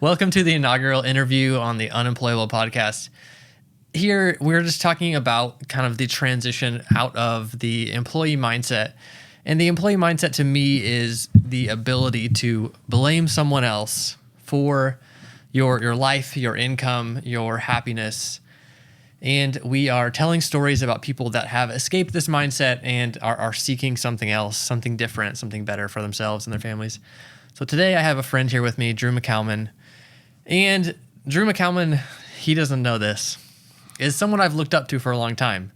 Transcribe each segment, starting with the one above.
Welcome to the inaugural interview on the Unemployable podcast. Here, we're just talking about kind of the transition out of the employee mindset. And the employee mindset to me is the ability to blame someone else for your life, your income, your happiness. And we are telling stories about people that have escaped this mindset and are seeking something else, something different, something better for themselves and their families. So today I have a friend here with me, Drew MacAlmon. And Drew MacAlmon, he doesn't know this, is someone I've looked up to for a long time.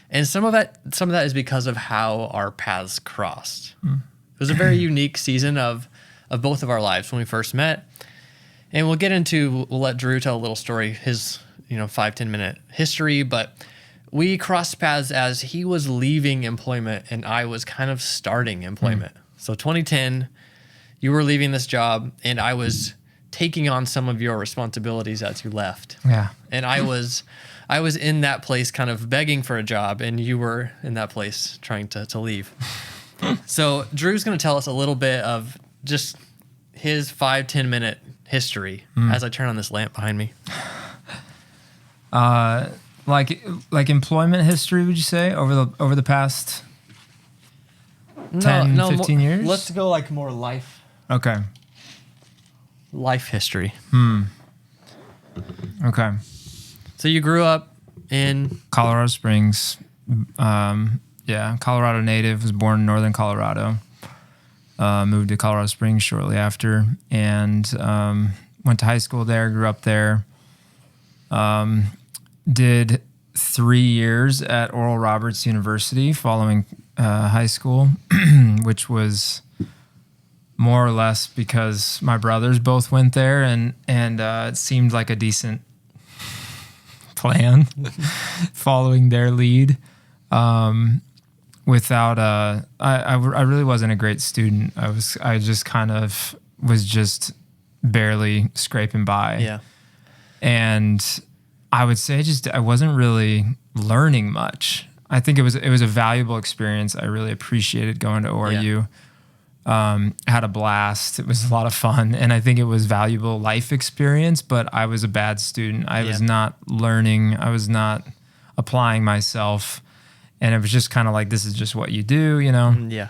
And some of that is because of how our paths crossed. It was a very unique season of both of our lives when we first met. And we'll let Drew tell a little story, his 5-10 minute history, but we crossed paths as he was leaving employment and I was kind of starting employment. So 2010, you were leaving this job and I was taking on some of your responsibilities as you left. Yeah. And I was in that place kind of begging for a job, and you were in that place trying to leave. So Drew's going to tell us a little bit of just his 5-10 minute history as I turn on this lamp behind me. Like employment history, would you say, over the past 10, 15 years? Let's go like more life. Okay. Life history. Okay. So you grew up in Colorado Springs. Colorado native, was born in northern Colorado. Moved to Colorado Springs shortly after and went to high school there, grew up there. Did 3 years at Oral Roberts University following high school, which was more or less because my brothers both went there, and it seemed like a decent plan following their lead. Without I really wasn't a great student. I just kind of was just barely scraping by. Yeah. And I would say I wasn't really learning much. I think it was a valuable experience. I really appreciated going to ORU. Yeah. Had a blast. It was a lot of fun. And I think it was valuable life experience, but I was a bad student. I was not learning. I was not applying myself. And it was just kind of like, this is just what you do, Yeah.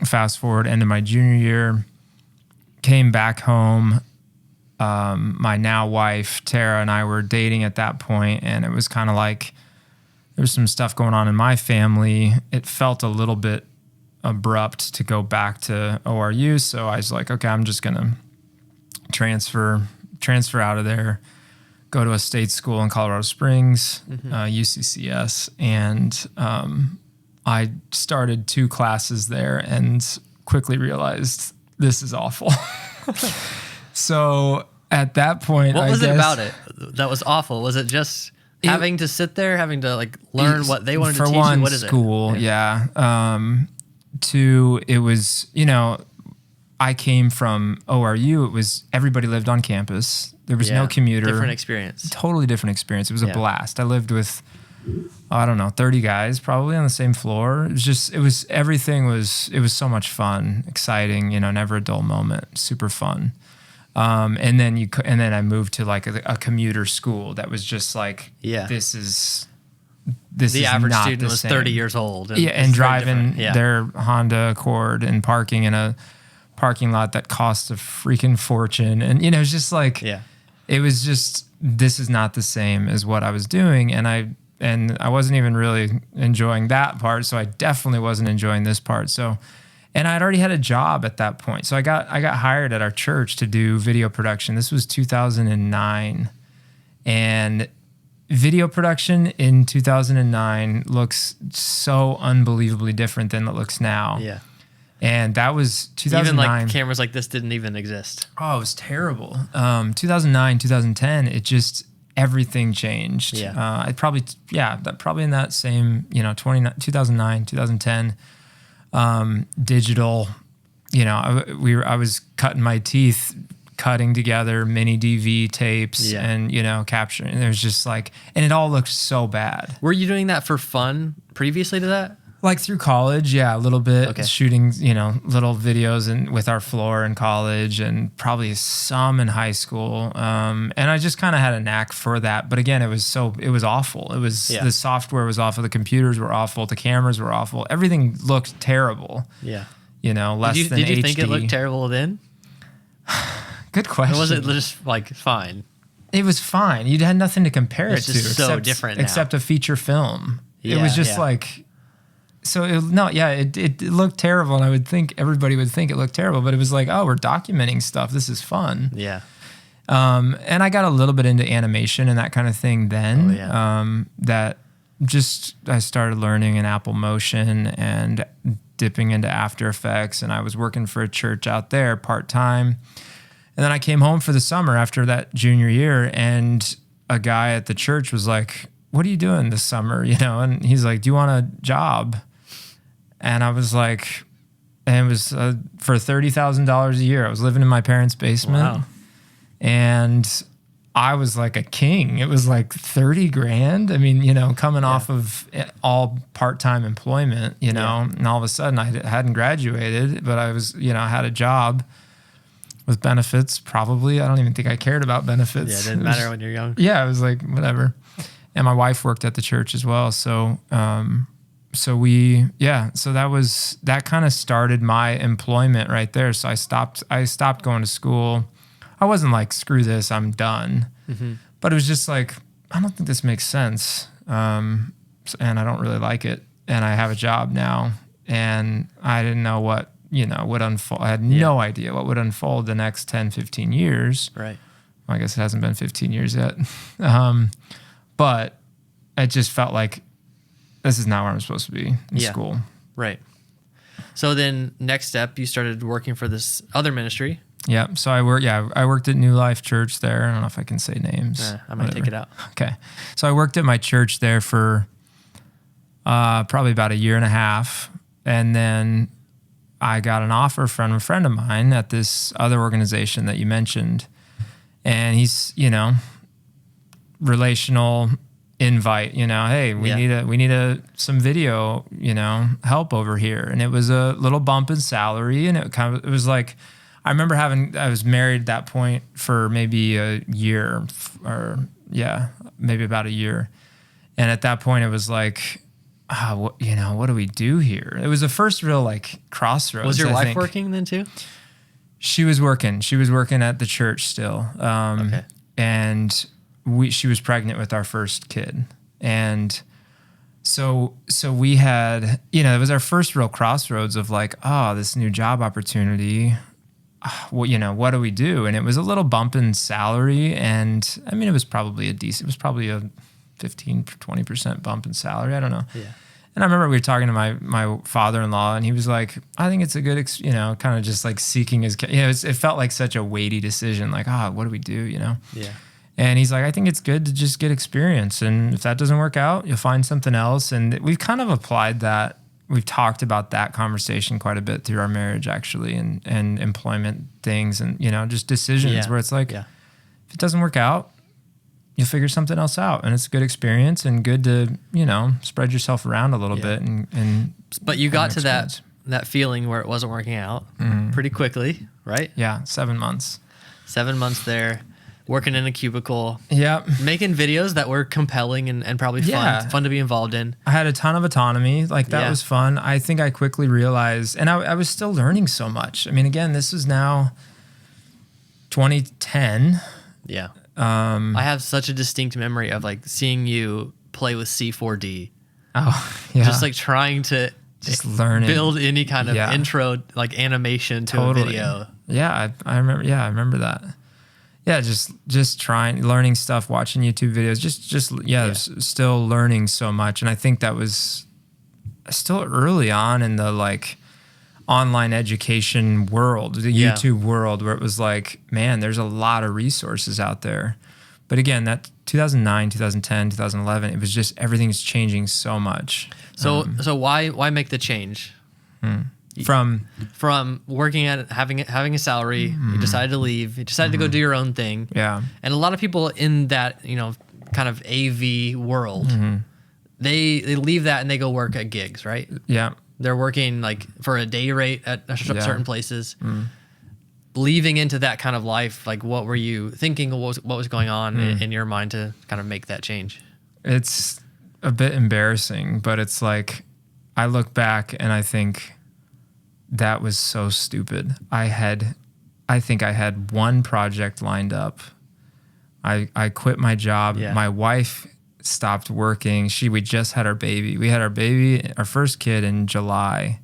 Fast forward into my junior year, came back home. My now wife, Tara, and I were dating at that point, and it was kind of like there was some stuff going on in my family. It felt a little bit abrupt to go back to ORU, so I was like, okay, I'm just gonna transfer out of there, go to a state school in Colorado Springs, UCCS, and I started 2 classes there and quickly realized this is awful. So at that point, What was it about it that was awful? Was it just having to sit there, having to like learn what they wanted to teach you? What is school, it? Yeah. 2, it was, I came from ORU. It was everybody lived on campus. There was no commuter. Different experience. Totally different experience. It was a blast. I lived with, 30 guys probably on the same floor. It was everything was so much fun, exciting, never a dull moment, super fun. And then I moved to like a commuter school that was just like, this is the average not student the was same. 30 years old. And driving their Honda Accord and parking in a parking lot that cost a freaking fortune. And, it's just like, it was just, this is not the same as what I was doing. And I wasn't even really enjoying that part. So I definitely wasn't enjoying this part. So, and I'd already had a job at that point. So I got hired at our church to do video production. This was 2009. And video production in 2009 looks so unbelievably different than it looks now. Yeah. And that was 2009. Even like cameras like this didn't even exist. Oh, it was terrible. 2009, 2010, it just, everything changed. Yeah. Probably in that same, 2009, 2010, digital, I was cutting my teeth, cutting together mini DV tapes and, capturing. And it was just like, and it all looked so bad. Were you doing that for fun previously to that? Like through college, yeah, a little bit. Okay. Shooting, little videos and with our floor in college, and probably some in high school. And I just kind of had a knack for that. But again, it was awful. It was the software was awful, the computers were awful, the cameras were awful. Everything looked terrible. Yeah. Less than HD. Did you think it looked terrible then? Good question. Or was it just like fine? It was fine. You had nothing to compare it to. Just so different now. Except a feature film. Yeah, it was just like. So it looked terrible, and I would think everybody would think it looked terrible, but it was like, oh, we're documenting stuff. This is fun. Yeah. And I got a little bit into animation and that kind of thing then. Oh, yeah. I started learning in Apple Motion and dipping into After Effects, and I was working for a church out there part-time. And then I came home for the summer after that junior year, and a guy at the church was like, what are you doing this summer? And he's like, do you want a job? And I was like, and it was for $30,000 a year. I was living in my parents' basement. Wow. And I was like a king. It was like 30 grand. I mean, coming off of all part-time employment, and all of a sudden I hadn't graduated, but I was, I had a job with benefits, probably. I don't even think I cared about benefits. Yeah, it didn't matter when you're young. Yeah, I was like, whatever. And my wife worked at the church as well. So, so that kind of started my employment right there. So I stopped going to school. I wasn't like, screw this, I'm done. Mm-hmm. But it was just like, I don't think this makes sense. And I don't really like it. And I have a job now, and I didn't know what, would unfold. I had no idea what would unfold the next 10, 15 years. Right. Well, I guess it hasn't been 15 years yet. But it just felt like this is not where I'm supposed to be in school. Right. So then next step, you started working for this other ministry. Yeah. So I worked at New Life Church there. I don't know if I can say names. I might take it out. Okay. So I worked at my church there for probably about a year and a half. And then I got an offer from a friend of mine at this other organization that you mentioned. And he's, relational invite, hey, we need some video, help over here. And it was a little bump in salary, and it was like, I remember I was married at that point for maybe a year, or maybe about a year. And at that point it was like, what do we do here? It was the first real like crossroads. Was your wife working then too? She was working at the church still. Okay. And she was pregnant with our first kid. And so we had, it was our first real crossroads of like, oh, this new job opportunity. What do we do? And it was a little bump in salary. And I mean, it was probably a 15, 20% bump in salary. I don't know. Yeah. And I remember we were talking to my father-in-law, and he was like, I think it's a good, kind of just like seeking his, it felt like such a weighty decision. Like, what do we do? Yeah. And he's like, I think it's good to just get experience. And if that doesn't work out, you'll find something else. And we've kind of applied that. We've talked about that conversation quite a bit through our marriage, actually, and employment things and, just decisions where it's like, if it doesn't work out, you'll figure something else out. And it's a good experience and good to, spread yourself around a little bit. But you got to that feeling where it wasn't working out pretty quickly, right? Yeah, 7 months. 7 months there. Working in a cubicle, making videos that were compelling and probably fun to be involved in. I had a ton of autonomy. Like that was fun. I think I quickly realized, and I was still learning so much. I mean, again, this is now 2010. Yeah. I have such a distinct memory of like seeing you play with C4D. Oh, yeah. Just like trying to just learn build any kind of intro, like animation to a video. Yeah. I remember that. Yeah, just trying, learning stuff, watching YouTube videos, still learning so much. And I think that was still early on in the like online education world, the YouTube world, where it was like, man, there's a lot of resources out there. But again, that 2009, 2010, 2011, it was just, everything's changing so much. So why make the change? From working at having a salary, you decided to leave. You decided to go do your own thing. Yeah. And a lot of people in that kind of AV world, they leave that and they go work at gigs, right? Yeah. They're working like for a day rate at certain places. Mm. Leaving into that kind of life, like what were you thinking? What was going on in your mind to kind of make that change? It's a bit embarrassing, but it's like I look back and I think that was so stupid. I think I had one project lined up. I quit my job. Yeah. My wife stopped working. We just had our baby. We had our first kid in July,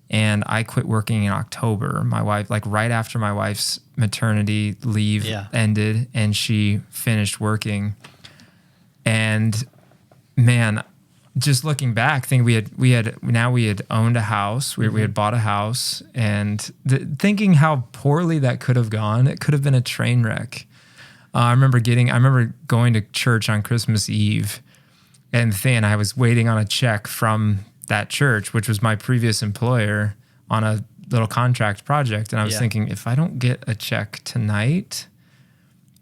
and I quit working in October. My wife, like right after my wife's maternity leave ended, and she finished working. And man, just looking back, think we had owned a house. We had bought a house, and thinking how poorly that could have gone. It could have been a train wreck. I remember going to church on Christmas Eve, and I was waiting on a check from that church, which was my previous employer, on a little contract project. And I was thinking, if I don't get a check tonight,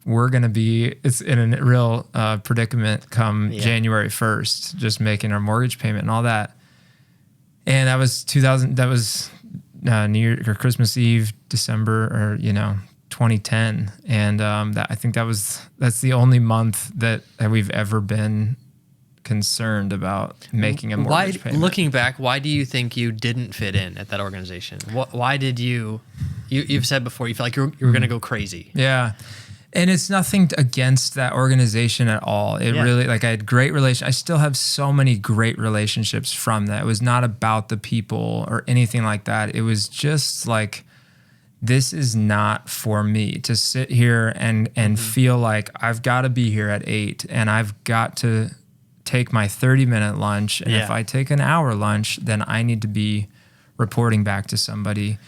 it's in a real predicament come January 1st, just making our mortgage payment and all that. And that was New Year or Christmas Eve, December, or 2010. And I think that's the only month that we've ever been concerned about making a mortgage payment. Looking back, why do you think you didn't fit in at that organization? Why did you've said before you felt like you were going to go crazy? Yeah. And it's nothing against that organization at all. It really, like, I had great relations. I still have so many great relationships from that. It was not about the people or anything like that. It was just like, this is not for me to sit here and feel like I've got to be here at 8 and I've got to take my 30-minute lunch. And if I take an hour lunch, then I need to be reporting back to somebody.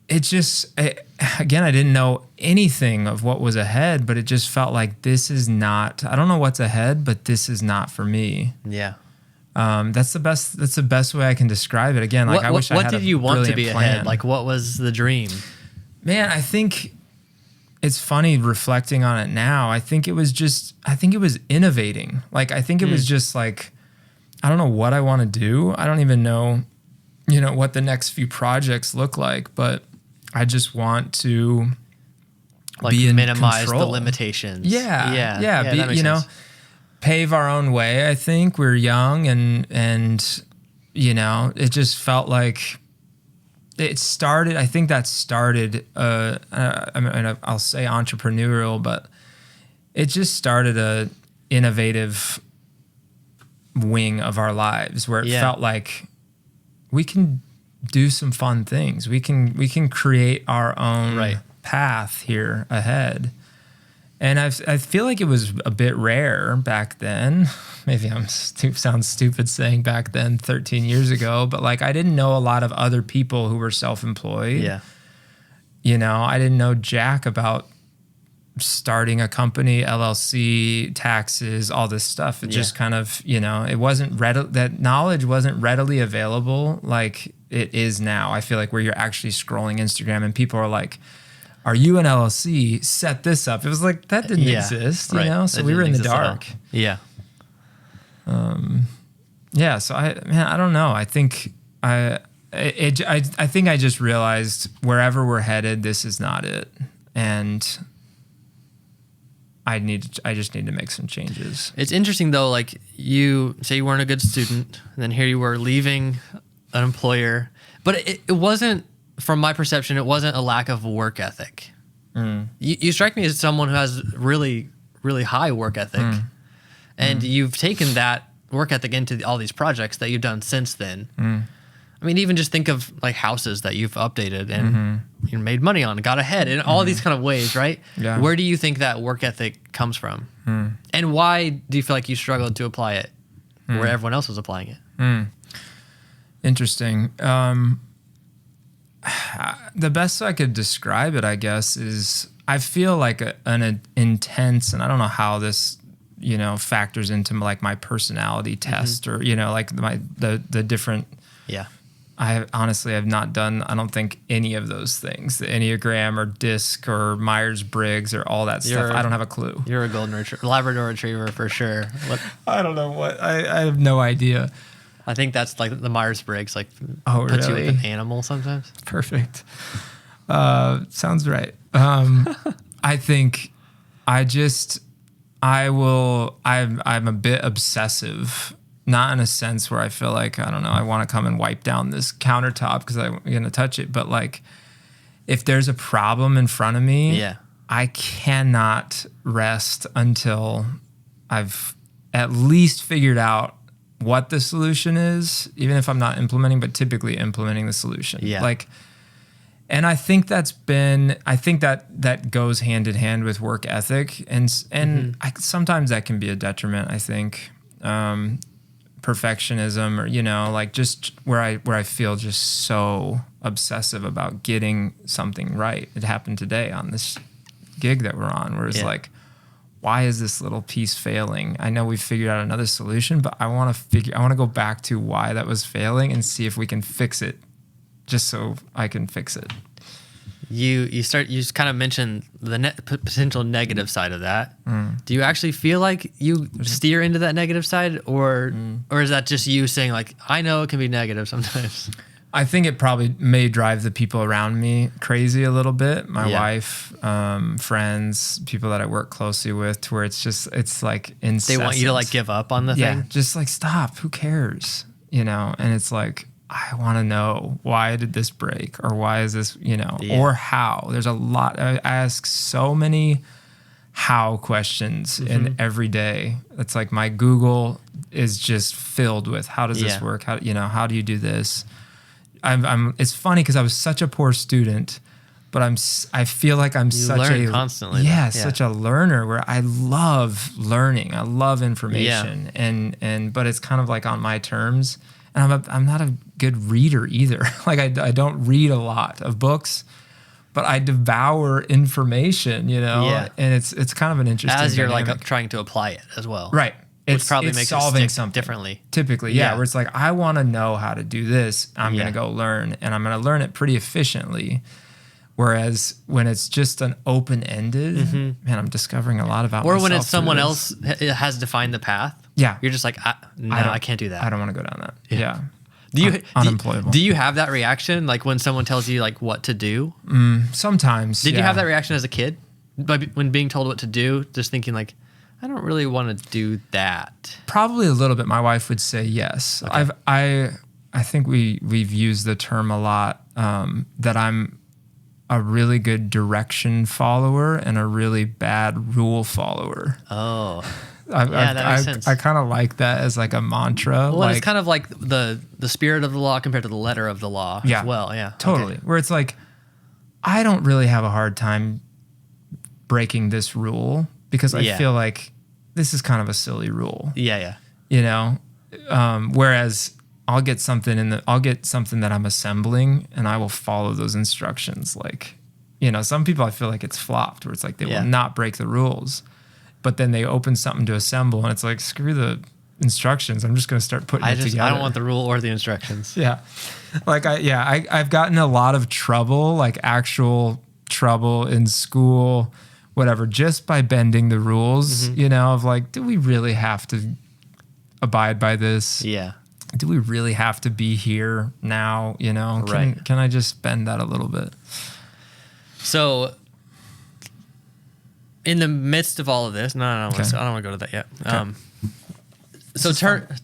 Again, I didn't know anything of what was ahead, but it just felt like this is not, I don't know what's ahead, but this is not for me. Yeah. That's the best way I can describe it. Again, like I wish I had a brilliant plan. What did you want to be ahead? Like, what was the dream? Man, I think it's funny reflecting on it now. I think it was innovating. Like, I think it was just like, I don't know what I want to do. I don't even know, what the next few projects look like, but I just want to minimize control. The limitations. Yeah. That makes sense. Pave our own way. I think we're young and it just felt like it started. I think that started. I'll say entrepreneurial, but it just started a innovative wing of our lives where it felt like we can do some fun things. We can create our own path here ahead. And I feel like it was a bit rare back then. Maybe sounds stupid saying back then, 13 years ago, but like I didn't know a lot of other people who were self-employed. Yeah. I didn't know jack about starting a company, LLC, taxes, all this stuff. It just kind of, it wasn't that knowledge wasn't readily available like it is now. I feel like where you're actually scrolling Instagram and people are like, are you an LLC? Set this up. It was like, that didn't exist, So we were in the dark. Yeah. So I don't know. I think I think I just realized wherever we're headed, this is not it. And I just need to make some changes. It's interesting though, like you say you weren't a good student, and then here you were leaving an employer, but it wasn't, from my perception, it wasn't a lack of work ethic. You strike me as someone who has really, really high work ethic, and you've taken that work ethic into all these projects that you've done since then. I mean, even just think of like houses that you've updated and you made money on, got ahead in all these kind of ways, right? Yeah. Where do you think that work ethic comes from? And why do you feel like you struggled to apply it where everyone else was applying it? Interesting. The best I could describe it, I guess, is I feel like an intense, and I don't know how this, factors into like my personality test or, like the different I honestly have not done, I don't think, any of those things. The Enneagram or DISC or Myers-Briggs or all that stuff. I don't have a clue. You're a golden retriever, Labrador retriever for sure. I don't know what. I have no idea. I think that's like the Myers-Briggs, like puts you with an animal sometimes. Perfect. Sounds right. I think I'm a bit obsessive, not in a sense where I feel like, I don't know, I want to come and wipe down this countertop because I'm going to touch it. But like, if there's a problem in front of me, I cannot rest until I've at least figured out what the solution is, even if I'm not implementing, but typically implementing the solution. Yeah. Like, and I think that goes hand in hand with work ethic. And sometimes that can be a detriment, I think. Perfectionism, or, you know, like just where I feel just so obsessive about getting something right. It happened today on this gig that we're on, where it's like, why is this little piece failing? I know we've figured out another solution, but I want to go back to why that was failing and see if we can fix it, just so I can fix it. You just kind of mentioned the potential negative side of that. Do you actually feel like you steer into that negative side, or is that just you saying like, I know it can be negative sometimes? I think it probably may drive the people around me crazy a little bit. My wife, friends, people that I work closely with, to where it's like incessant. They want you to like give up on the thing? Yeah, just like stop. Who cares? You know, and it's like, I want to know, why did this break, or why is this, you know, or how. There's a lot. I ask so many how questions in every day. It's like my Google is just filled with, how does this work? How do you do this? It's funny because I was such a poor student, but I feel like I'm constantly. Such a learner, where I love learning. I love information, but it's kind of like on my terms. And I'm not a good reader either. Like I don't read a lot of books, but I devour information, you know. Yeah. And it's kind of an interesting as you're dynamic. like trying to apply it as well, right? Which probably makes solving it stick something differently. Typically, where it's like, I want to know how to do this. I'm going to go learn, and I'm going to learn it pretty efficiently. Whereas when it's just an open-ended, man, I'm discovering a lot about myself. Or when it's someone else has defined the path. Yeah. You're just like, I can't do that. I don't want to go down that. Yeah. Unemployable. Do you have that reaction, like when someone tells you like what to do? Sometimes. Did you have that reaction as a kid? When being told what to do, just thinking like, I don't really want to do that. Probably a little bit. My wife would say yes. Okay. I think we've used the term a lot, that I'm a really good direction follower and a really bad rule follower. Oh, that makes sense. I kind of like that as like a mantra. Well, it's kind of like the spirit of the law compared to the letter of the law as well. Yeah, totally. Okay. Where it's like, I don't really have a hard time breaking this rule because I feel like this is kind of a silly rule. Yeah. You know, whereas I'll get something that I'm assembling, and I will follow those instructions. Like, you know, some people, I feel like it's flopped, where it's like they will not break the rules, but then they open something to assemble, and it's like, screw the instructions. I'm just going to start putting it together. I don't want the rule or the instructions. Yeah. Like I've gotten a lot of trouble, like actual trouble in school, whatever, just by bending the rules, you know, of like, do we really have to abide by this? Yeah. Do we really have to be here now? You know, can I just bend that a little bit? So in the midst of all of this, I don't want to go to that yet. Okay. So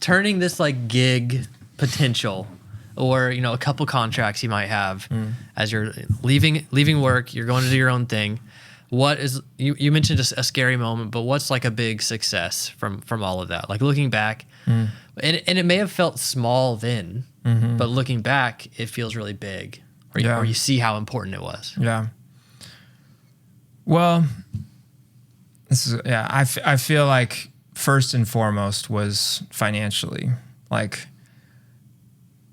turning this like gig potential, or, you know, a couple contracts you might have as you're leaving work, you're going to do your own thing. What is, you mentioned a scary moment, but what's like a big success from all of that? Like looking back, and it may have felt small then, but looking back, it feels really big, or you see how important it was. Yeah. Well, I feel like first and foremost was financially. Like,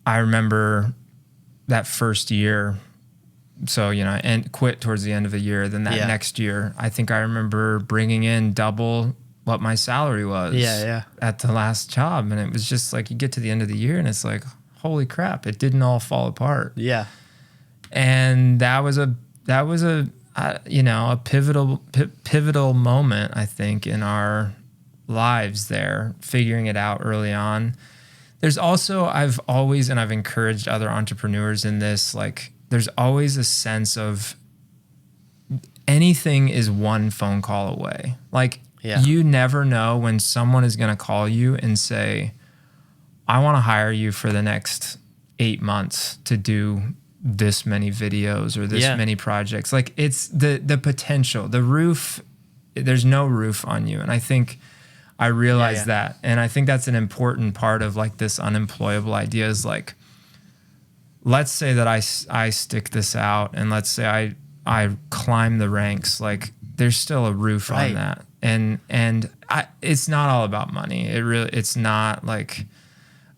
I remember that first year, so, you know, and quit towards the end of the year. Then that next year, I think I remember bringing in double what my salary was at the last job. And it was just like, you get to the end of the year and it's like, holy crap, it didn't all fall apart. Yeah. And that was a pivotal moment, I think, in our lives there, figuring it out early on. There's also, I've encouraged other entrepreneurs in this, like, there's always a sense of anything is one phone call away. Like, you never know when someone is going to call you and say, I want to hire you for the next 8 months to do this many videos or this many projects. Like, it's the potential, the roof, there's no roof on you. And I think I realized that. And I think that's an important part of like this unemployable idea is like, let's say that I stick this out and let's say I climb the ranks, like there's still a roof on that. And it's not all about money. It's not like,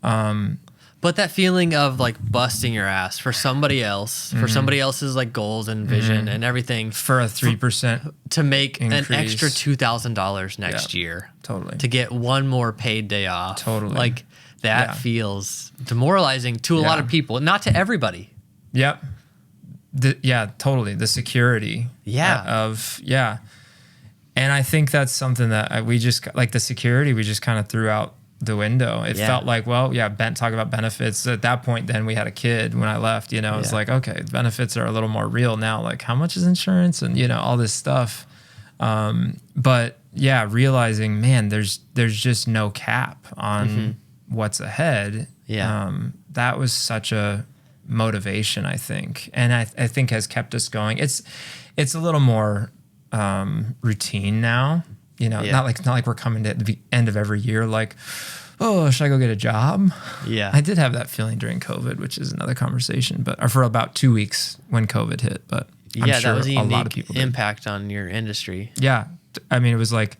but that feeling of like busting your ass for somebody else, for somebody else's like goals and vision and everything, for a 3% to make increase. an extra $2,000 next year, totally, to get one more paid day off, totally, like that feels demoralizing to a lot of people, not to everybody. Yep. Totally. The security. And I think that's something that we just, like the security, we just kind of threw out the window. It felt like, well, talk about benefits. At that point, then we had a kid when I left, it's like, okay, the benefits are a little more real now. Like, how much is insurance and, all this stuff. But realizing, man, there's just no cap on what's ahead. That was such a motivation, I think. And I think has kept us going. It's a little more routine now. Not like we're coming to the end of every year like, oh, should I go get a job? Yeah. I did have that feeling during COVID, which is another conversation, but for about 2 weeks when COVID hit. But I'm sure that was a unique lot of people impact on your industry. Yeah. I mean, it was like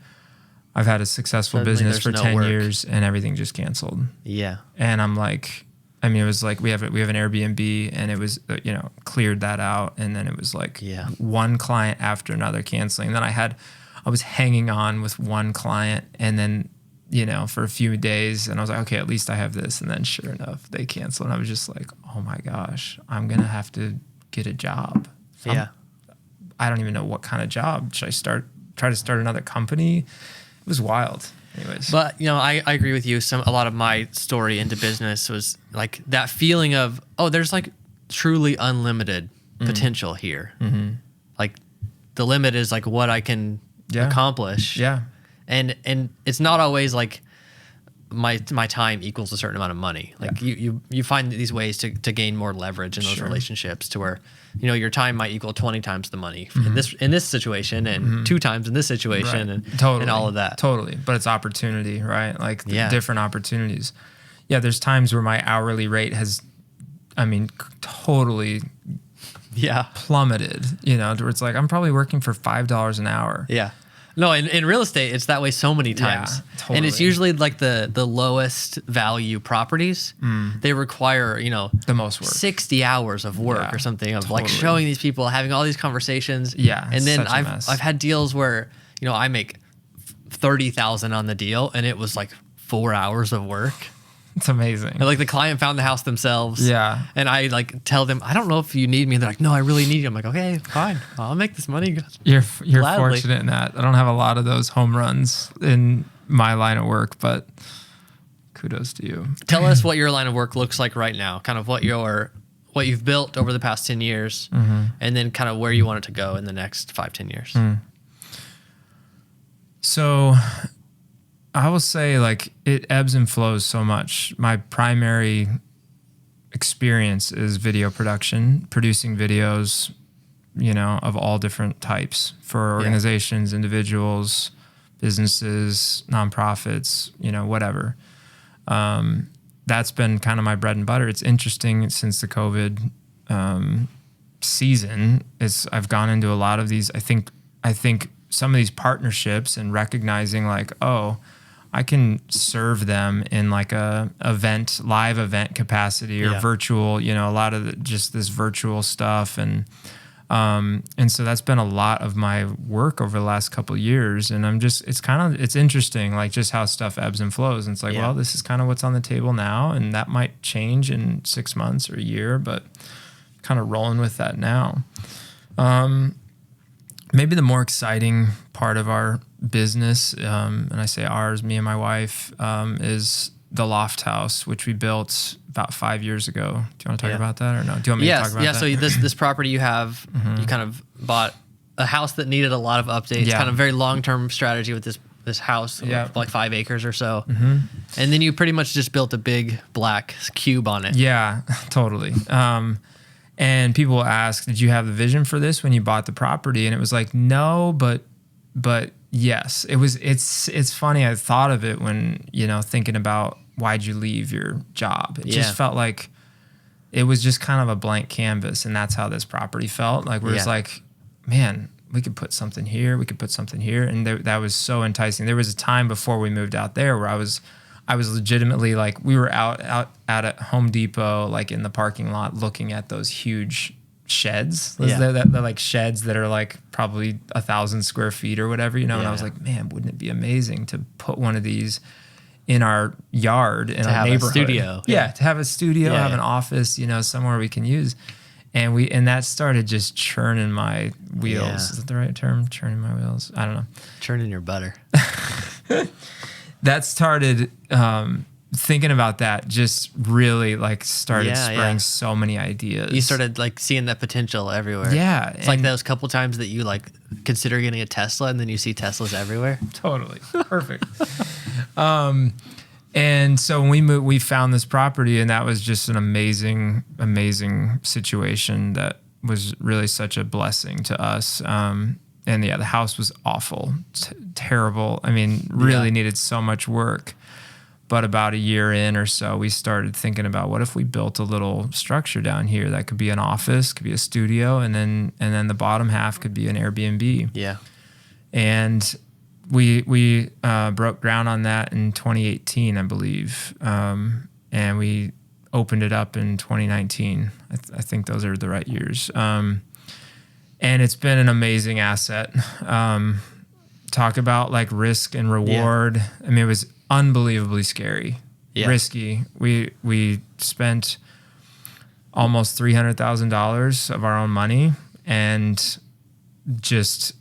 I've had a successful business for 10 years and everything just canceled. Yeah. And I'm like, I mean, it was like we have an Airbnb and it was, cleared that out. And then it was like one client after another canceling. And then I was hanging on with one client and then, for a few days and I was like, okay, at least I have this. And then sure enough, they canceled. And I was just like, oh my gosh, I'm going to have to get a job. I don't even know what kind of job. Should I try to start another company? It was wild. Anyways. But, I agree with you. A lot of my story into business was like that feeling of, oh, there's like truly unlimited potential here. Like the limit is like what I can accomplish. Yeah. And it's not always like my time equals a certain amount of money. Like you find these ways to gain more leverage in those relationships to where, your time might equal 20 times the money in this situation and 2 times in this situation and all of that. Totally. But it's opportunity, right? Like different opportunities. Yeah. There's times where my hourly rate has, totally plummeted, where it's like, I'm probably working for $5 an hour. Yeah. No, in real estate, it's that way so many times. Yeah, totally. And it's usually like the lowest value properties. They require, the most work. 60 hours of work or something of like showing these people, having all these conversations. Yeah. And then I've had deals where, I make 30,000 on the deal and it was like 4 hours of work. It's amazing. And like the client found the house themselves. Yeah. And I like tell them, I don't know if you need me. And they're like, no, I really need you. I'm like, okay, fine. I'll make this money. You're fortunate in that. I don't have a lot of those home runs in my line of work, but kudos to you. Tell us what your line of work looks like right now, kind of what you've built over the past 10 years, and then kind of where you want it to go in the next 5-10 years. So I will say like it ebbs and flows so much. My primary experience is video production, producing videos, of all different types for organizations, individuals, businesses, nonprofits, whatever. That's been kind of my bread and butter. It's interesting since the COVID season I've gone into a lot of these, I think some of these partnerships and recognizing like, oh, I can serve them in like a live event capacity or virtual, a lot of just this virtual stuff. And And so that's been a lot of my work over the last couple of years. And it's interesting, like just how stuff ebbs and flows. And it's like, well, this is kind of what's on the table now. And that might change in 6 months or a year, but kind of rolling with that now. Maybe the more exciting part of our business, and I say ours, me and my wife, is the loft house, which we built about 5 years ago. Do you want to talk about that or no? Do you want me to talk about that? So this property you have, you kind of bought a house that needed a lot of updates, kind of very long-term strategy with this house, like 5 acres or so. And then you pretty much just built a big black cube on it. Yeah, totally. And people will ask, did you have the vision for this when you bought the property? And it was like, no, but yes. It's funny. I thought of it when, thinking about why'd you leave your job? It just felt like it was just kind of a blank canvas. And that's how this property felt. Like, we're just like, man, we could put something here. We could put something here. And that was so enticing. There was a time before we moved out there where I was legitimately like, we were out at Home Depot, like in the parking lot, looking at those huge sheds. They're like sheds that are like probably 1,000 square feet or whatever, And I was like, man, wouldn't it be amazing to put one of these in our yard in our neighborhood? To have a studio. To have a studio, have an office, somewhere we can use. And that started just churning my wheels. Yeah. Is that the right term? Churning my wheels? I don't know. Churning your butter. That started thinking about that, just really like started spurring so many ideas. You started like seeing that potential everywhere. Yeah. It's like those couple times that you like consider getting a Tesla and then you see Teslas everywhere. Totally. Perfect. And so when we moved, we found this property, and that was just an amazing, amazing situation that was really such a blessing to us. And the house was awful, terrible. I mean, really needed so much work. But about a year in or so, we started thinking about, what if we built a little structure down here that could be an office, could be a studio, and then the bottom half could be an Airbnb. Yeah. And we broke ground on that in 2018, I believe, and we opened it up in 2019. I think those are the right years. And it's been an amazing asset. Talk about like risk and reward. Yeah. I mean, it was unbelievably scary, risky. We spent almost $300,000 of our own money and just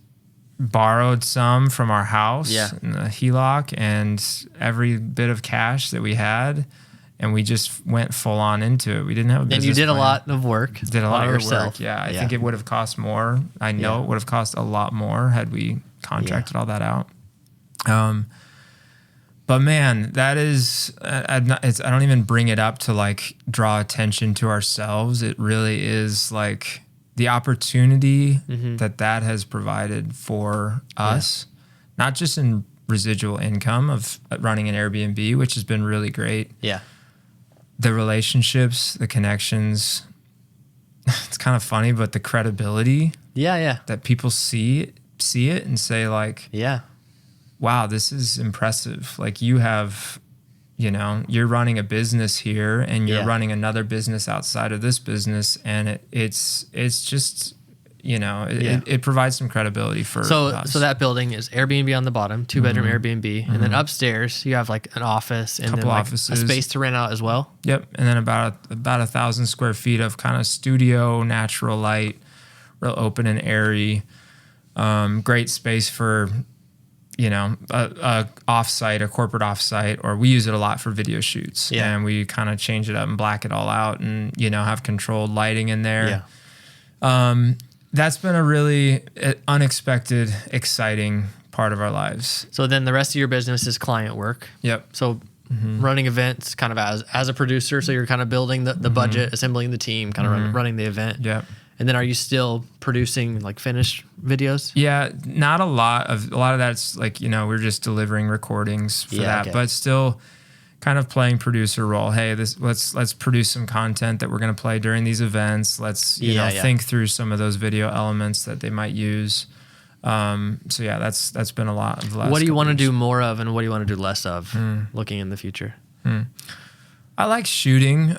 borrowed some from our house in the HELOC and every bit of cash that we had. And we just went full on into it. We didn't have a business plan. And you did plan. A lot of work. Did a lot of work. Yeah. I think it would have cost more. I know it would have cost a lot more had we contracted all that out. But man, that is, I don't even bring it up to like draw attention to ourselves. It really is like the opportunity that has provided for us, not just in residual income of running an Airbnb, which has been really great. Yeah. The relationships, the connections, it's kind of funny, but the credibility that people see it and say like, wow, this is impressive. Like you have, you're running a business here and you're running another business outside of this business. And it's just, it provides some credibility for us. So that building is Airbnb on the bottom, 2-bedroom Airbnb. And then upstairs you have like an office and then like a space to rent out as well. Yep. And then about 1,000 square feet of kind of studio, natural light, real open and airy. Great space for, a offsite, a corporate offsite, or we use it a lot for video shoots. Yeah. And we kind of change it up and black it all out and, have controlled lighting in there. Yeah. That's been a really unexpected, exciting part of our lives. So then the rest of your business is client work. Yep. So running events kind of as a producer. So you're kind of building the budget, assembling the team, kind of running the event. Yep. And then are you still producing like finished videos? Yeah, not a lot of that's like, we're just delivering recordings for that, but still kind of playing producer role. Hey, let's produce some content that we're going to play during these events. Let's, think through some of those video elements that they might use. So that's been a lot of the last. What do you want to do more of and what do you want to do less of looking in the future? I like shooting.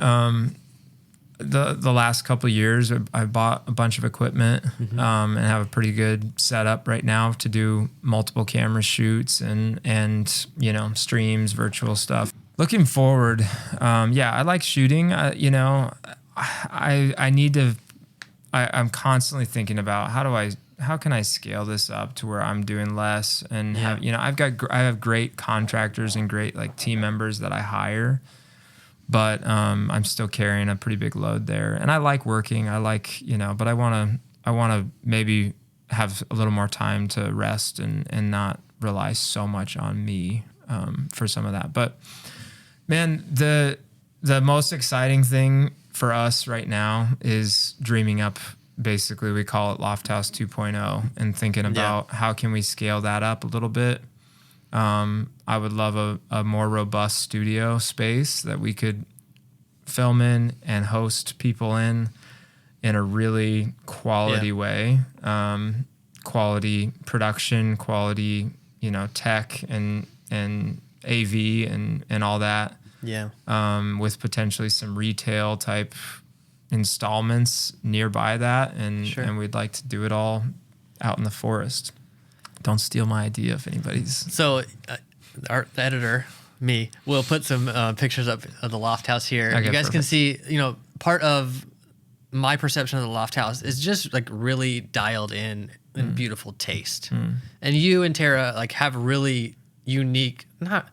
the last couple of years, I bought a bunch of equipment and have a pretty good setup right now to do multiple camera shoots and you know, streams, virtual stuff. Looking forward, I like shooting. You know, I need to. I'm constantly thinking about how can I scale this up to where I'm doing less and have, you know, I have great contractors and great like team members that I hire. But I'm still carrying a pretty big load there, and I like working. I like, you know, but I want to maybe have a little more time to rest and not rely so much on me for some of that. But man, the most exciting thing for us right now is dreaming up. Basically, we call it Loft House 2.0, and thinking about how can we scale that up a little bit. I would love a more robust studio space that we could film in and host people in a really quality way, quality production, quality, you know, tech and AV and all that. Yeah. With potentially some retail type installments nearby that, and we'd like to do it all out in the forest. Don't steal my idea if anybody's. So, the editor, me, will put some pictures up of the Loft House here. Okay, you guys can perfect. see, you know, part of my perception of the Loft House is just like really dialed in and beautiful taste. And you and Tara like have really unique, not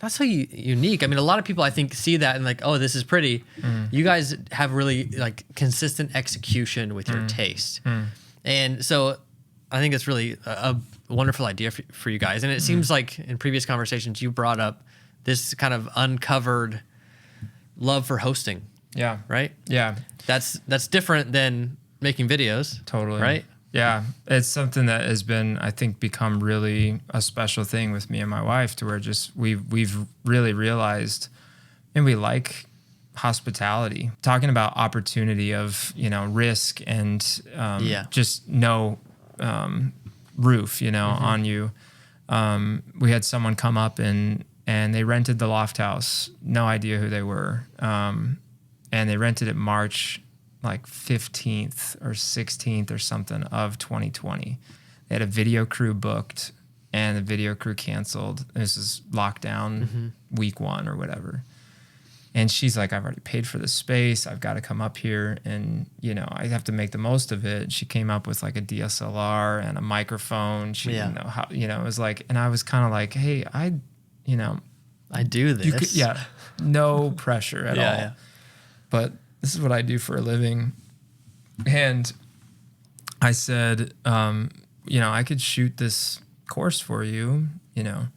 so unique. I mean, a lot of people I think see that and like, oh, this is pretty. You guys have really like consistent execution with your taste. And so I think it's really a wonderful idea for you guys. And it seems like in previous conversations, you brought up this kind of uncovered love for hosting. Yeah. Right? Yeah. That's different than making videos. Totally. Right? Yeah. It's something that has been, I think, become really a special thing with me and my wife, to where just we've really realized, and we like hospitality. Talking about opportunity of, you know, risk and just no roof, you know, on you. We had someone come up and they rented the Loft House. No idea who they were. And they rented it March like 15th or 16th or something of 2020. They had a video crew booked and the video crew canceled. This is lockdown week 1 or whatever. And she's like, I've already paid for the space. I've got to come up here and, you know, I have to make the most of it. She came up with like a DSLR and a microphone. She didn't know how, you know, it was like, and I was kind of like, hey, I do this. you could, no pressure at all. Yeah. But this is what I do for a living. And I said, you know, I could shoot this course for you, you know.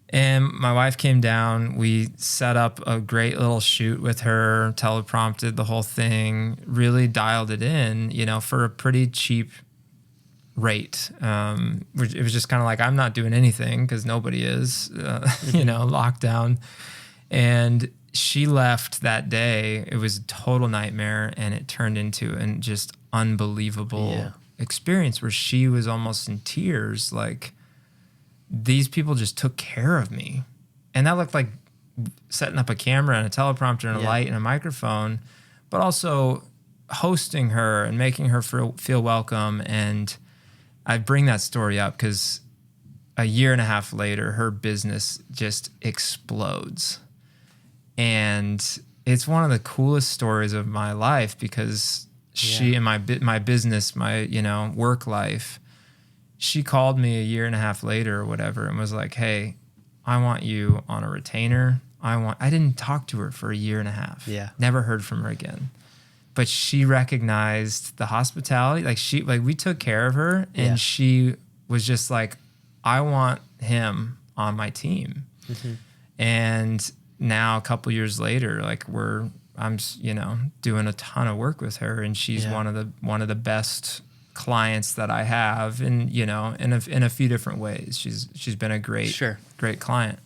And my wife came down. We set up a great little shoot with her, teleprompted the whole thing, really dialed it in, you know, for a pretty cheap rate. It was just kind of like, I'm not doing anything because nobody is, you know, lockdown. And she left that day. It was a total nightmare, and it turned into an just unbelievable experience where she was almost in tears, like, these people just took care of me. And that looked like setting up a camera and a teleprompter and a light and a microphone, but also hosting her and making her feel welcome. And I bring that story up because a year and a half later, her business just explodes. And it's one of the coolest stories of my life because she and my business, my, you know, work life, she called me a year and a half later or whatever and was like, hey, I want you on a retainer. I didn't talk to her for a year and a half. Yeah. Never heard from her again. But she recognized the hospitality. Like we took care of her, and she was just like, I want him on my team. And now a couple years later, like I'm, you know, doing a ton of work with her, and she's one of the best clients that I have, and, you know, in a few different ways. She's been a great client.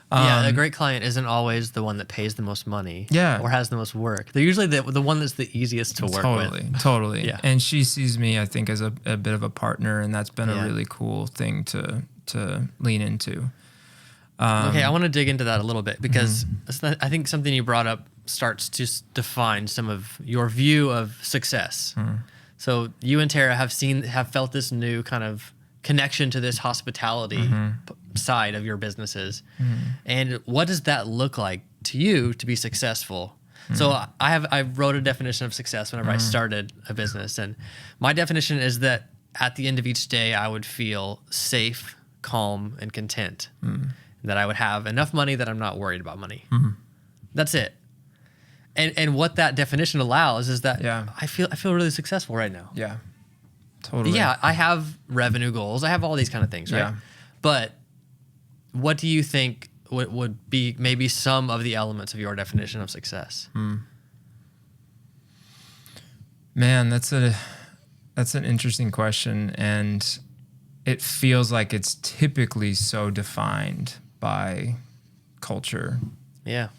A great client isn't always the one that pays the most money or has the most work. They're usually the one that's the easiest to work with. Totally. Yeah. And she sees me, I think, as a bit of a partner, and that's been a really cool thing to lean into. Okay, I want to dig into that a little bit because I think something you brought up starts to define some of your view of success. So you and Tara have felt this new kind of connection to this hospitality side of your businesses. And what does that look like to you to be successful? So I wrote a definition of success whenever I started a business, and my definition is that at the end of each day, I would feel safe, calm, and content. That I would have enough money that I'm not worried about money. That's it. And what that definition allows is that I feel really successful right now. Yeah. Totally. Yeah, I have revenue goals. I have all these kind of things, right? Yeah. But what do you think would be maybe some of the elements of your definition of success? Man, that's an interesting question, and it feels like it's typically so defined by culture. Yeah.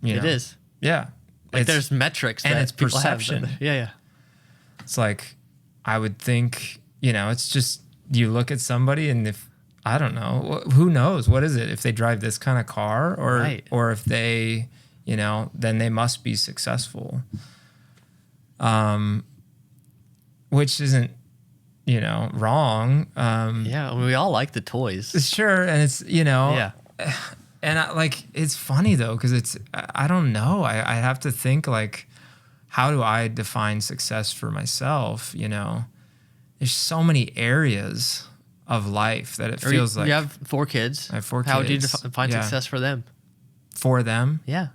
It is. Yeah. Like there's metrics and that it's people perception. have. Yeah. It's like, I would think, it's just, you look at somebody and if, I don't know, who knows? What is it? If they drive this kind of car or if they, then they must be successful. Which isn't, wrong. Yeah. We all like the toys. Sure. And it's, Yeah. And it's funny though, because I don't know. I have to think like, how do I define success for myself? There's so many areas of life that it feels like. You have 4 kids. I have 4 kids. How would you define success for them? For them? Yeah.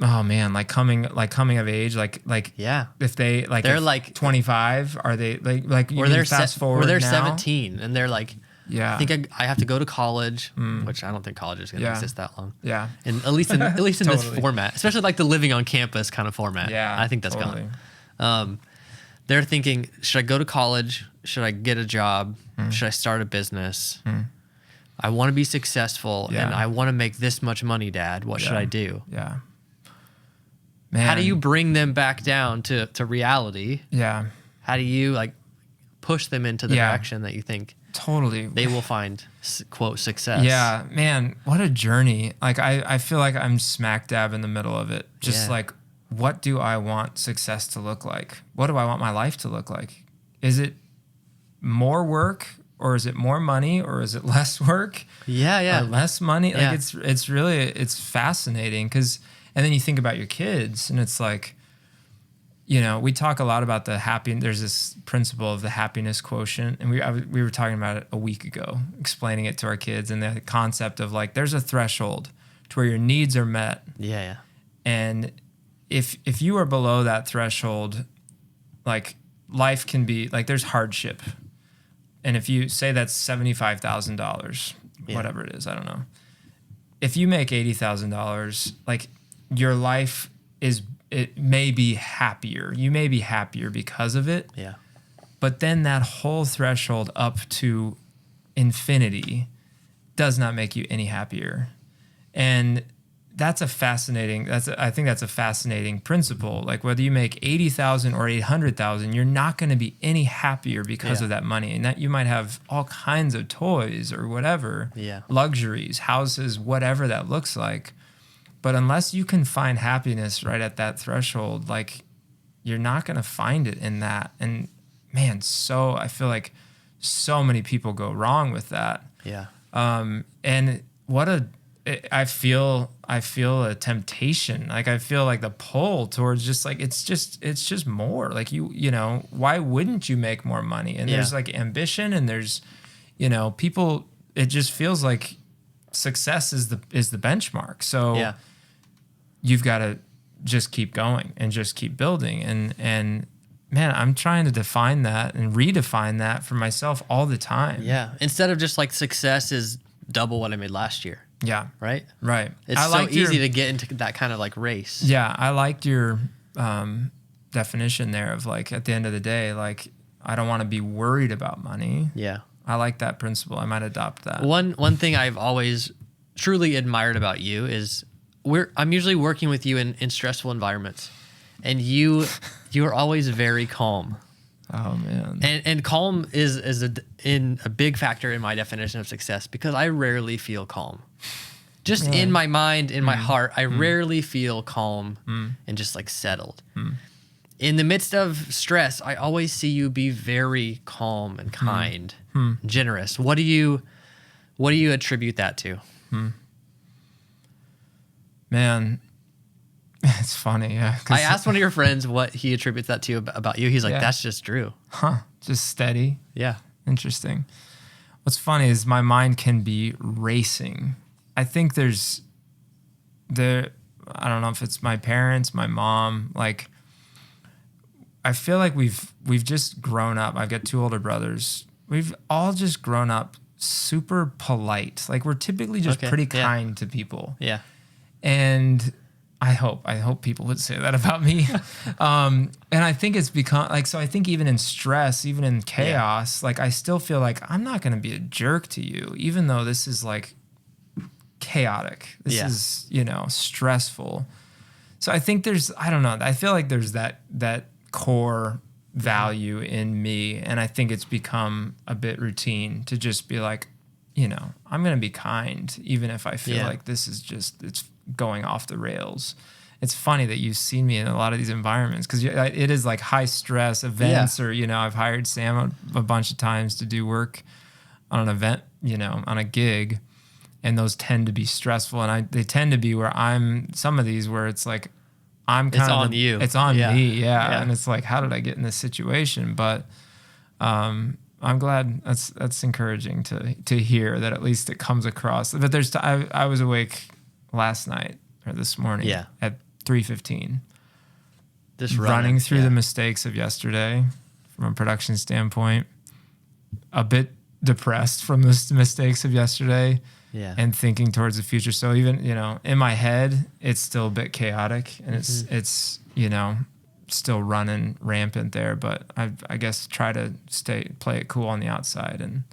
Oh man, like coming of age, like yeah. If they're like 25, are they like or they're fast forward? Or they're now? 17 and they're like, yeah, I think I have to go to college, which I don't think college is going to exist that long. Yeah, and at least in totally. this format, especially like the living on campus kind of format. Yeah, I think that's totally. gone. They're thinking, should I go to college? Should I get a job? Should I start a business? I want to be successful and I want to make this much money, Dad. What should I do? Yeah. Man. How do you bring them back down to reality? Yeah. How do you like push them into the direction that you think totally they will find, quote, success? Yeah, man, what a journey. Like I feel like I'm smack dab in the middle of it. Just like, what do I want success to look like? What do I want my life to look like? Is it more work or is it more money or is it less work? Yeah. Or less money? Like it's really fascinating because, and then you think about your kids and it's like, we talk a lot about the there's this principle of the happiness quotient. And we were talking about it a week ago, explaining it to our kids and the concept of like, there's a threshold to where your needs are met. Yeah. And if you are below that threshold, like life can be like, there's hardship. And if you say that's $75,000, whatever it is, I don't know. If you make $80,000, like your life it may be happier. You may be happier because of it. Yeah. But then that whole threshold up to infinity does not make you any happier. And I think that's a fascinating principle. Like whether you make 80,000 or 800,000, you're not going to be any happier because of that money. And that you might have all kinds of toys or whatever, luxuries, houses, whatever that looks like. But unless you can find happiness right at that threshold, like you're not going to find it in that. And man, I feel like so many people go wrong with that. Yeah. And I feel a temptation. Like I feel like the pull towards just like, it's just more like why wouldn't you make more money? And there's like ambition and there's, people, it just feels like success is the benchmark. So you've got to just keep going and just keep building. And man, I'm trying to define that and redefine that for myself all the time. Yeah. Instead of just like success is double what I made last year. Yeah. Right? Right. It's so easy to get into that kind of like race. Yeah. I liked your definition there of like, at the end of the day, like, I don't want to be worried about money. Yeah. I like that principle. I might adopt that. One thing I've always truly admired about you is I'm usually working with you in stressful environments, and you are always very calm. Oh man. And calm is a big factor in my definition of success because I rarely feel calm. just in my mind, in my heart, I rarely feel calm and just like settled. In the midst of stress, I always see you be very calm and kind, generous. What do you attribute that to? Man, it's funny. Yeah. I asked one of your friends what he attributes that to about you. He's like, Yeah. that's just Drew. Just steady. Yeah. Interesting. What's funny is my mind can be racing. I think I don't know if it's my parents, my mom, like I feel like we've just grown up. I've got 2 older brothers. We've all just grown up super polite. Like we're typically just pretty kind to people. Yeah. And I hope people would say that about me. And I think it's become like, so I think even in stress, even in chaos, like I still feel like I'm not going to be a jerk to you, even though this is like chaotic. This is, stressful. So I think I don't know. I feel like there's that core value in me. And I think it's become a bit routine to just be like, I'm going to be kind, even if I feel like this is it's going off the rails. It's funny that you've seen me in a lot of these environments because it is like high stress events or, I've hired Sam a bunch of times to do work on an event, on a gig, and those tend to be stressful. And they tend to be where some of these where it's like, it's on you. It's on me. Yeah. And it's like, how did I get in this situation? But, I'm glad that's encouraging to hear that at least it comes across. But I was awake last night or this morning at 3:15, just running through the mistakes of yesterday from a production standpoint, a bit depressed from the mistakes of yesterday and thinking towards the future. So even, in my head, it's still a bit chaotic and it's still running rampant there, but I guess try to play it cool on the outside. And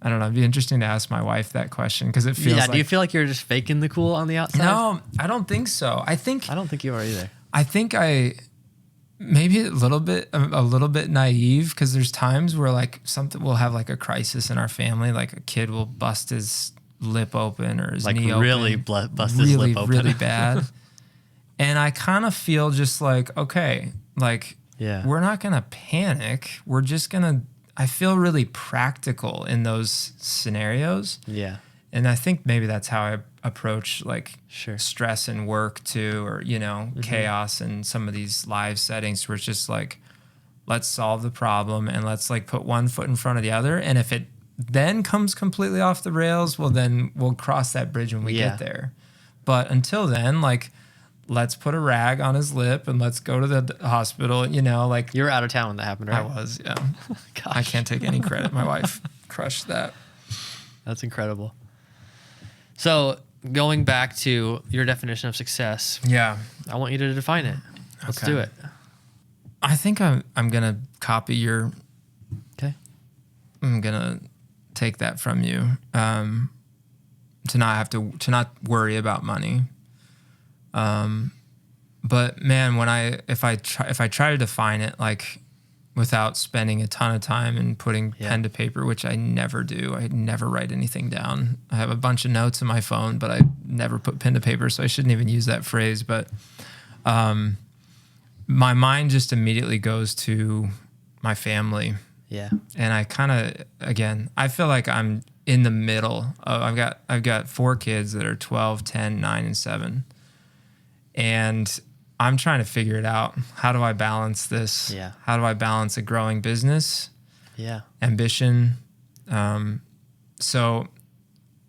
I don't know, it'd be interesting to ask my wife that question because it feels like... do you feel like you're just faking the cool on the outside? No, I don't think so. I don't think you are either. I think maybe a little bit naive because there's times where like we'll have like a crisis in our family, like a kid will bust his lip open or his knee really open. bust his lip open. Really bad. And I kind of feel just like, okay, like we're not going to panic. We're just going to, I feel really practical in those scenarios. Yeah. And I think maybe that's how I approach like stress in work too, or, chaos in some of these live settings where it's just like, let's solve the problem and let's like put one foot in front of the other. And if it then comes completely off the rails, well, then we'll cross that bridge when we get there. But until then, like, let's put a rag on his lip and let's go to the hospital, like... You were out of town when that happened, right? I was, yeah. I can't take any credit. My wife crushed that. That's incredible. So going back to your definition of success. Yeah. I want you to define it. Let's do it. I think I'm going to copy your... Okay. I'm going to take that from you. To not worry about money. But man, if I try to define it like without spending a ton of time and putting pen to paper, which I never do, I never write anything down. I have a bunch of notes in my phone, but I never put pen to paper, so I shouldn't even use that phrase. But my mind just immediately goes to my family. Yeah. And I kind of, again, I feel like I'm in the middle of, I've got 4 kids that are 12, 10, 9, and 7. And I'm trying to figure it out. How do I balance this? Yeah. How do I balance a growing business? Yeah. Ambition. So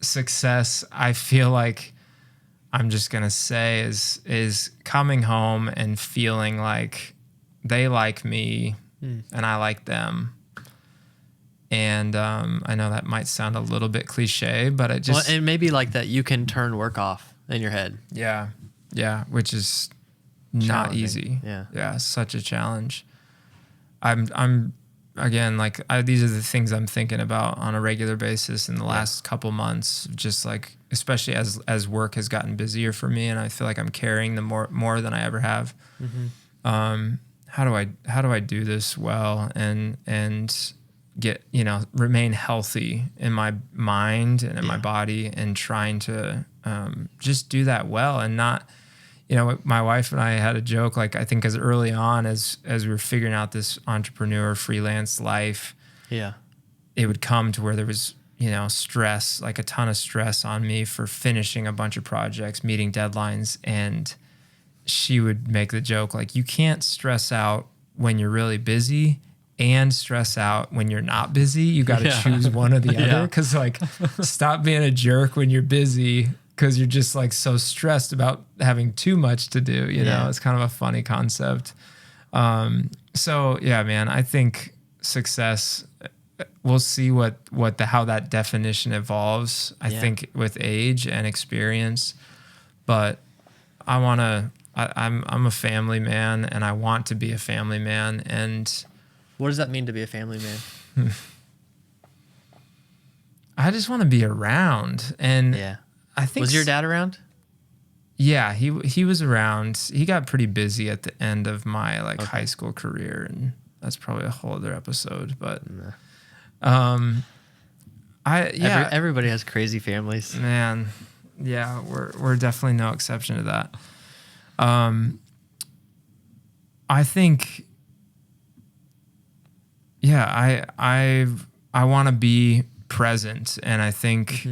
success, I feel like I'm just going to say is coming home and feeling like they like me and I like them. And I know that might sound a little bit cliche, but it just... Well, and maybe like that you can turn work off in your head. Yeah. Yeah, which is not easy. Yeah, such a challenge. I'm again, like these are the things I'm thinking about on a regular basis in the last couple months, just like, especially as work has gotten busier for me and I feel like I'm carrying the more than I ever have. How do I do this well and get, remain healthy in my mind and in my body, and trying to just do that well, and not, my wife and I had a joke, like, I think as early on as we were figuring out this entrepreneur freelance life, it would come to where there was, stress, like a ton of stress on me for finishing a bunch of projects, meeting deadlines. And she would make the joke, like, you can't stress out when you're really busy and stress out when you're not busy. You got to choose one or the other. Cause like, stop being a jerk when you're busy, cause you're just like so stressed about having too much to do. It's kind of a funny concept. So yeah, man, I think success, we'll see how that definition evolves. I think with age and experience, but I'm a family man, and I want to be a family man. And what does that mean to be a family man? I just want to be around. And I think, was your dad around? Yeah, he was around. He got pretty busy at the end of my high school career, and that's probably a whole other episode. But everybody has crazy families, man. Yeah, we're definitely no exception to that. I think, I want to be present, and I think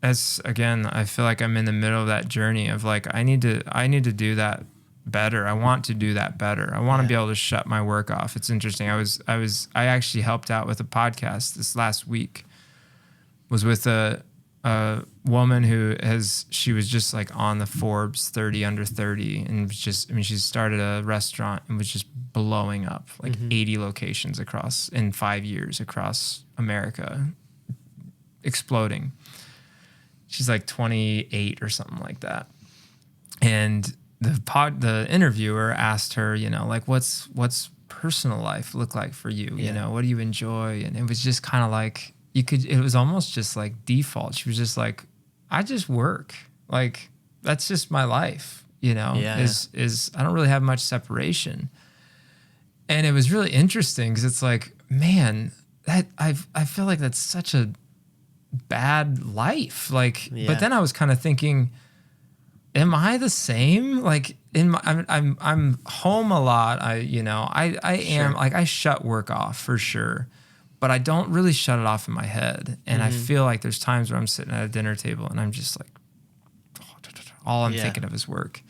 that's, again, I feel like I'm in the middle of that journey of like, I need to do that better. I want to do that better. I want to be able to shut my work off. It's interesting. I actually helped out with a podcast this last week. Was with a woman she was just like on the Forbes 30 under 30, and was just, she started a restaurant and was just blowing up, like 80 locations in 5 years across America, exploding. She's like 28 or something like that. And the interviewer asked her, like, what's personal life look like for you? What do you enjoy? And it was just kind of like, it was almost just like default. She was just like, I just work. Like, that's just my life, is I don't really have much separation. And it was really interesting because it's like, man, I feel like that's such a bad life. Like, but then I was kind of thinking, am I the same? Like, I'm home a lot. I am like, I shut work off for sure, but I don't really shut it off in my head. And I feel like there's times where I'm sitting at a dinner table and I'm just like, all I'm thinking of is work.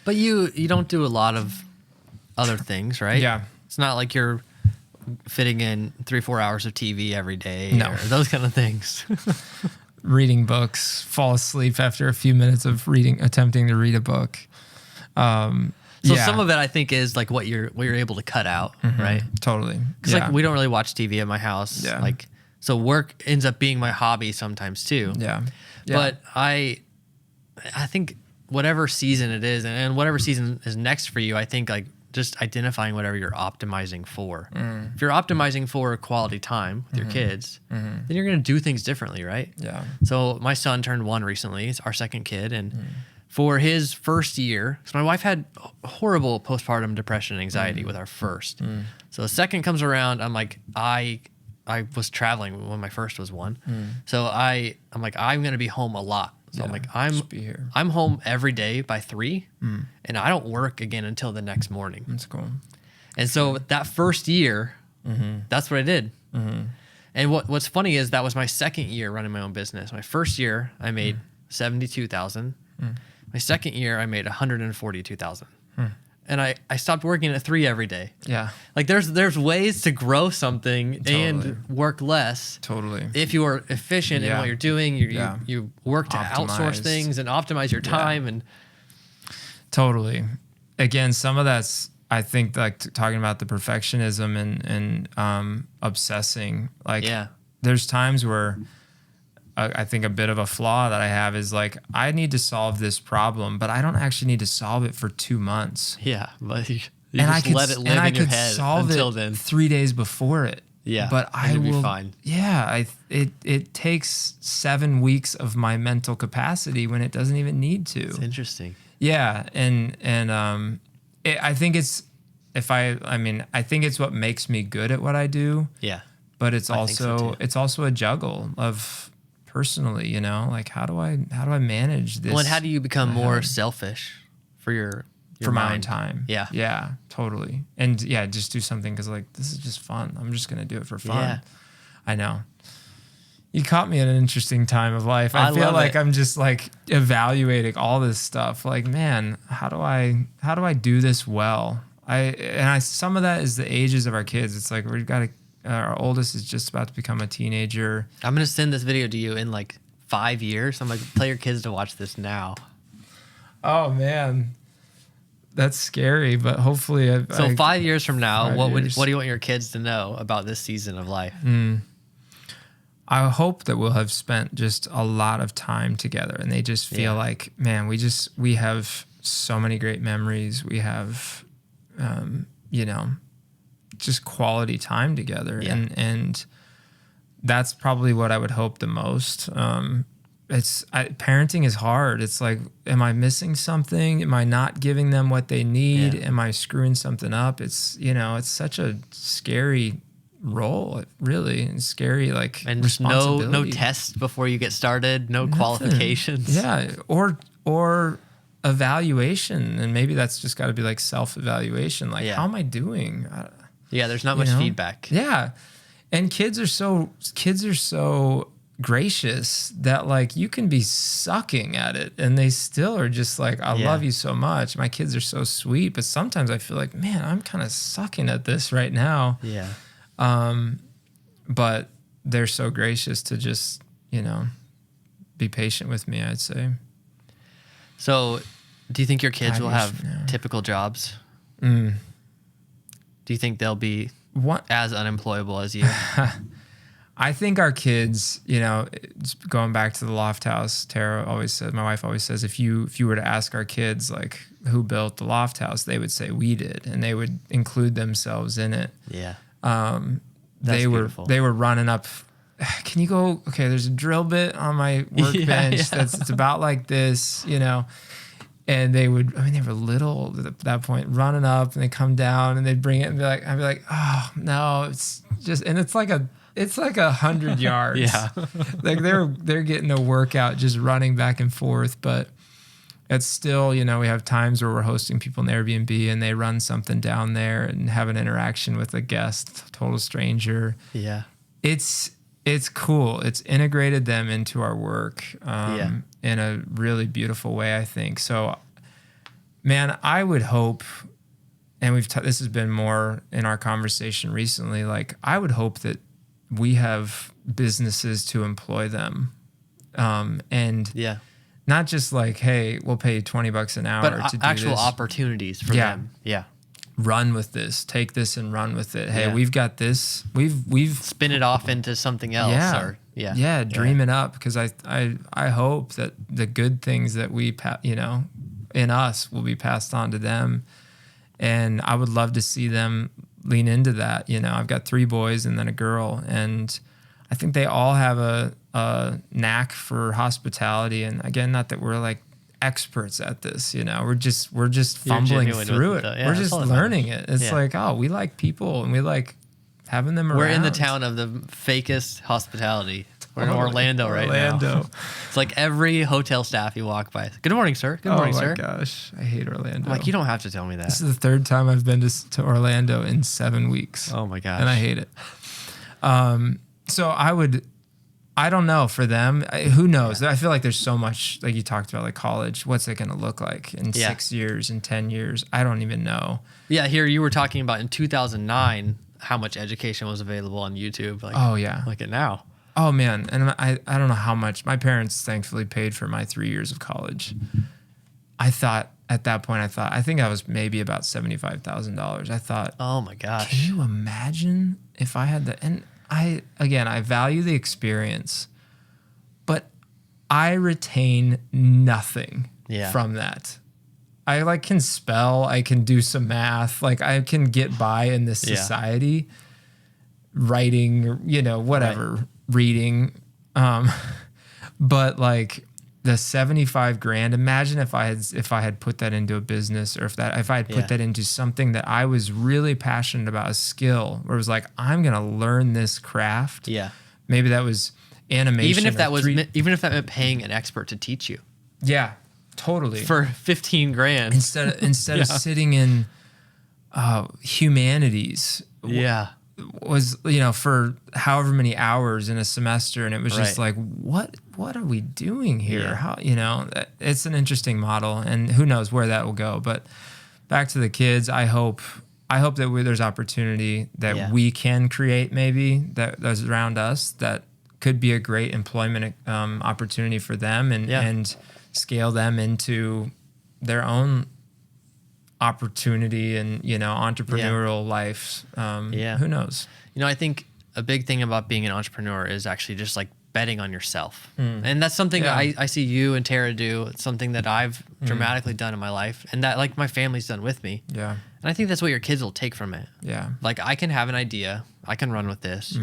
But you don't do a lot of other things, right? Yeah. It's not like you're fitting in 3-4 hours of TV every day, no, or those kind of things. Reading books, fall asleep after a few minutes of attempting to read a book. So some of it, I think, is like what you're able to cut out, right? Totally. Because like, we don't really watch TV at my house. Yeah. Like, so work ends up being my hobby sometimes too. Yeah. But I think whatever season it is, and whatever season is next for you, I think like just identifying whatever you're optimizing for. If you're optimizing for quality time with your kids, then you're going to do things differently, right? Yeah. So my son turned 1 recently. It's our second kid. And for his first year, because my wife had horrible postpartum depression and anxiety with our first. So the second comes around, I'm like, I was traveling when my first was 1. So I'm like, I'm going to be home a lot. So I'm like, I'm home every day by 3, and I don't work again until the next morning. That's cool. And so that first year, that's what I did. And what's funny is that was my second year running my own business. My first year, I made $72,000. My second year, I made $142,000. And I stopped working at 3 every day. Yeah. Like there's ways to grow something and work less. Totally. If you are efficient in what you're doing, you work to outsource things and optimize your time and totally. Again, some of that's, I think, like talking about the perfectionism and obsessing. Like there's times where I think a bit of a flaw that I have is like, I need to solve this problem, but I don't actually need to solve it for 2 months. Yeah, but you just let it live in your head solve until it then. 3 days before it. Yeah, but I will be fine. Yeah, it takes 7 weeks of my mental capacity when it doesn't even need to. It's interesting. Yeah, and I think it's I think it's what makes me good at what I do. Yeah. but it's I think so, too. it's also a juggle of personally, you know, like how do I manage this? Well, and how do you become more selfish for your for my own mind? time? Yeah. Yeah, totally. And yeah, just do something because like this is just fun. I'm just gonna do it for fun. Yeah. I know. You caught me at an interesting time of life. I feel love like it. I'm just like evaluating all this stuff. Like, man, how do I do this well? Some of that is the ages of our kids. It's like we've got our oldest is just about to become a teenager. I'm gonna send this video to you in like 5 years. I'm like, tell your kids to watch this now. Oh man, that's scary. But hopefully, So 5 years from now, 5 what years. do you want your kids to know about this season of life? I hope that we'll have spent just a lot of time together and they just feel like, man, we have so many great memories. We have, you know, just quality time together. Yeah. And that's probably what I would hope the most. Parenting is hard. It's like, am I missing something? Am I not giving them what they need? Yeah. Am I screwing something up? It's, you know, it's such a scary role, really, and scary, like, And responsibility. no tests before you get started, no qualifications. Yeah, or evaluation, and maybe that's just got to be like self-evaluation. Like, how am I doing? Yeah, there's not much feedback. Yeah, and kids are so gracious that like you can be sucking at it and they still are just like, I love you so much. My kids are so sweet, but sometimes I feel like, man, I'm kind of sucking at this right now. Yeah. But they're so gracious to just, you know, be patient with me, I'd say. So, do you think your kids 5 will years have from now. typical jobs? Do you think they'll be as unemployable as you? I think our kids, you know, it's going back to the loft house, my wife always says, if you were to ask our kids, like, who built the loft house, they would say we did, and they would include themselves in it. Yeah. They were running up. Can you go? Okay, there's a drill bit on my workbench it's about like this, you know. And they were little at that point, running up, and they come down and they'd bring it and I'd be like, oh no, it's just, and it's like 100 yards. Yeah. Like they're getting a workout just running back and forth, but it's still, you know, we have times where we're hosting people in Airbnb and they run something down there and have an interaction with a guest, total stranger. Yeah. It's cool. It's integrated them into our work in a really beautiful way, I think. So, man, I would hope, and this has been more in our conversation recently, like I would hope that we have businesses to employ them. And not just like, hey, we'll pay you $20 an hour but to do actual this. opportunities for them. Yeah. Run with this. Take this and run with it. Hey, Yeah. we've got this. We've Spin it off into something else. dream it up, because I hope that the good things that we in us will be passed on to them, and I would love to see them lean into that. You know, I've got 3 boys and then a girl, and I think they all have a knack for hospitality. And again, not that we're like experts at this, you know, we're just fumbling through it. Yeah, we're just learning it. It's like, oh, we like people and we like having them around. We're in the town of the fakest hospitality. We're in Orlando right now. It's like every hotel staff you walk by. Good morning, sir. Good morning, sir. Oh my gosh, I hate Orlando. I'm like, you don't have to tell me that. This is the 3rd time I've been to Orlando in 7 weeks. Oh my gosh. And I hate it. So I don't know for them. Who knows? I feel like there's so much, like you talked about, like college. What's it going to look like in 6 years, in 10 years? I don't even know. Yeah, here you were talking about in 2009 how much education was available on YouTube. Like, look at now. Oh man, and I don't know how much. My parents thankfully paid for my 3 years of college. I thought at that point, I think I was maybe about $75,000. I thought, oh my gosh, can you imagine if I had that? And I value the experience, but I retain nothing from that. I like can spell, I can do some math, like I can get by in this society, writing, you know, whatever, reading. But like the 75 grand, imagine if I had put that into a business, or if I had put that into something that I was really passionate about, a skill where it was like, I'm going to learn this craft. Yeah. Maybe that was animation. Even if that meant paying an expert to teach you. Yeah, totally. For 15 grand. Instead of sitting in humanities. Yeah. Was, for however many hours in a semester, and it was just like, what are we doing here? Yeah. How, it's an interesting model, and who knows where that will go. But back to the kids, I hope that there's opportunity that we can create, maybe that's around us, that could be a great employment opportunity for them, and scale them into their own opportunity and entrepreneurial life. Who knows? I think a big thing about being an entrepreneur is actually just like betting on yourself, and that's something I see you and Tara do. It's something that I've dramatically done in my life, and that like my family's done with me. And I think that's what your kids will take from it. Like, I can have an idea, I can run with this,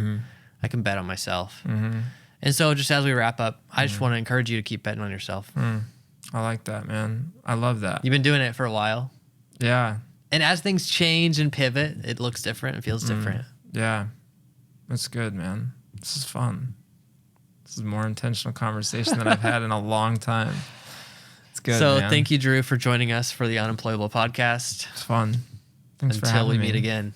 I can bet on myself. And so just as we wrap up, I just want to encourage you to keep betting on yourself. I like that, man. I love that. You've been doing it for a while. Yeah. And as things change and pivot, it looks different. It feels different. Yeah. That's good, man. This is fun. This is a more intentional conversation than I've had in a long time. It's good, So man. Thank you, Drew, for joining us for the Unemployable Podcast. It's fun. Thanks for Until having we me. meet again.